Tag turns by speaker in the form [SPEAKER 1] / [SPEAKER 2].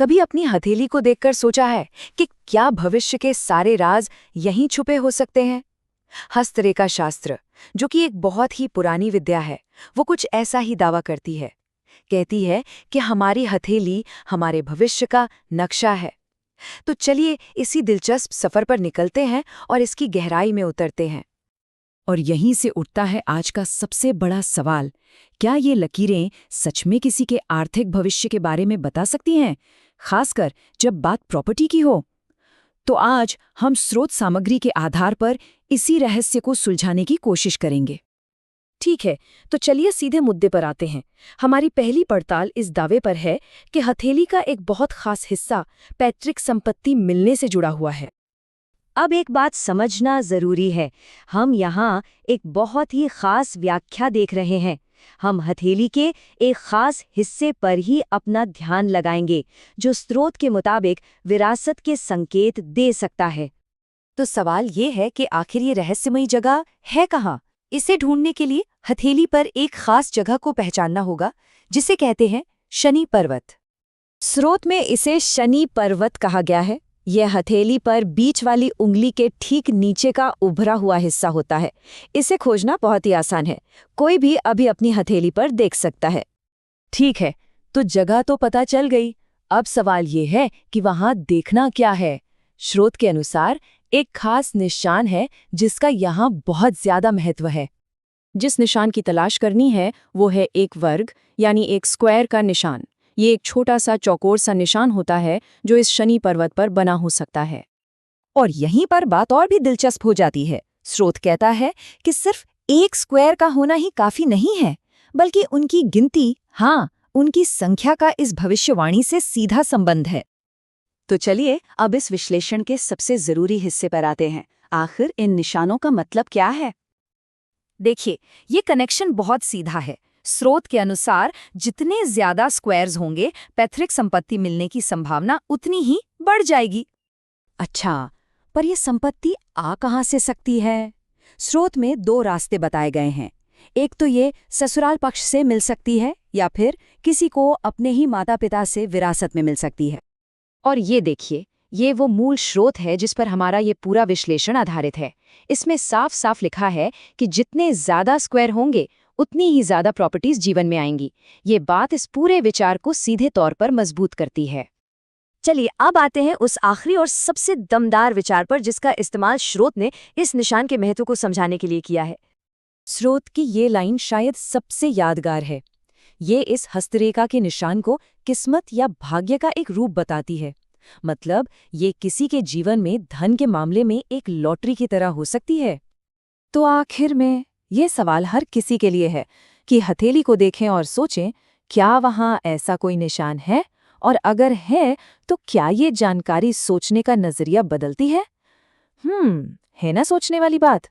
[SPEAKER 1] कभी अपनी हथेली को देखकर सोचा है कि क्या भविष्य के सारे राज यहीं छुपे हो सकते हैं? हस्तरेखा शास्त्र, जो कि एक बहुत ही पुरानी विद्या है, वो कुछ ऐसा ही दावा करती है। कहती है कि हमारी हथेली हमारे भविष्य का नक्शा है। तो चलिए इसी दिलचस्प सफर पर निकलते हैं और इसकी गहराई में उतरते हैं।
[SPEAKER 2] और यहीं से उठता है आज का सबसे बड़ा सवाल, क्या ये लकीरें सच में किसी के आर्थिक भविष्य के बारे में बता सकती हैं, खासकर जब बात प्रॉपर्टी की हो? तो आज हम स्रोत सामग्री के आधार पर इसी रहस्य को सुलझाने की कोशिश करेंगे।
[SPEAKER 3] ठीक है, तो चलिए सीधे मुद्दे पर आते हैं। हमारी पहली पड़ताल इस दावे पर है कि हथेली का एक बहुत खास हिस्सा पैतृक संपत्ति मिलने से जुड़ा हुआ है। अब एक बात समझना जरूरी है, हम यहाँ एक बहुत ही खास व्याख्या देख रहे हैं। हम हथेली के एक खास हिस्से पर ही अपना ध्यान लगाएंगे, जो स्रोत के मुताबिक विरासत के संकेत दे सकता है।
[SPEAKER 1] तो सवाल ये है कि आखिर ये रहस्यमयी जगह है कहाँ? इसे ढूंढने के लिए हथेली पर एक खास जगह को पहचानना होगा, जिसे कहते हैं शनि पर्वत।
[SPEAKER 3] स्रोत में इसे शनि पर्वत कहा गया है। यह हथेली पर बीच वाली उंगली के ठीक नीचे का उभरा हुआ हिस्सा होता है। इसे खोजना बहुत ही आसान है, कोई भी अभी अपनी हथेली पर देख सकता है।
[SPEAKER 1] ठीक है, तो जगह तो पता चल गई। अब सवाल ये है कि वहां देखना क्या है। स्रोत के अनुसार एक खास निशान है जिसका यहाँ बहुत ज्यादा महत्व है।
[SPEAKER 2] जिस निशान की तलाश करनी है वो है एक वर्ग यानी एक स्क्वायर का निशान। ये एक छोटा सा चौकोर सा निशान होता है जो इस शनि पर्वत पर बना हो सकता है।
[SPEAKER 1] और यहीं पर बात और भी दिलचस्प हो जाती है। स्रोत कहता है कि सिर्फ एक स्क्वायर का होना ही काफी नहीं है, बल्कि उनकी गिनती, हाँ, उनकी संख्या का इस भविष्यवाणी से सीधा संबंध है। तो चलिए अब इस विश्लेषण के सबसे जरूरी हिस्से पर आते हैं। आखिर इन निशानों का मतलब क्या है? देखिए, ये कनेक्शन बहुत सीधा है। स्रोत के अनुसार जितने ज्यादा स्क्वायर्स होंगे, पैतृक संपत्ति मिलने की संभावना उतनी ही बढ़ जाएगी। अच्छा, पर यह संपत्ति आ कहाँ से सकती है? स्रोत में दो रास्ते बताए गए हैं। एक तो ये ससुराल पक्ष से मिल सकती है, या फिर किसी को अपने ही माता पिता से विरासत में मिल सकती है। और ये देखिए, ये वो मूल स्रोत है जिस पर हमारा ये पूरा विश्लेषण आधारित है। इसमें साफ साफ लिखा है कि जितने ज्यादा स्क्वायर होंगे उतनी ही ज्यादा प्रॉपर्टीज जीवन में आएंगी। ये बात इस पूरे विचार को सीधे तौर पर मजबूत करती है। चलिए अब आते हैं उस आखिरी और सबसे दमदार विचार पर, जिसका इस्तेमाल स्रोत ने इस निशान के महत्व को समझाने के लिए किया है।
[SPEAKER 2] स्रोत की ये लाइन शायद सबसे यादगार है। ये इस हस्तरेखा के निशान को किस्मत या भाग्य का एक रूप बताती है। मतलब ये किसी के जीवन में धन के मामले में एक लॉटरी की तरह हो सकती है। तो आखिर में ये सवाल हर किसी के लिए है कि हथेली को देखें और सोचें, क्या वहाँ ऐसा कोई निशान है? और अगर है तो क्या ये जानकारी सोचने का नजरिया बदलती है? है ना सोचने वाली बात?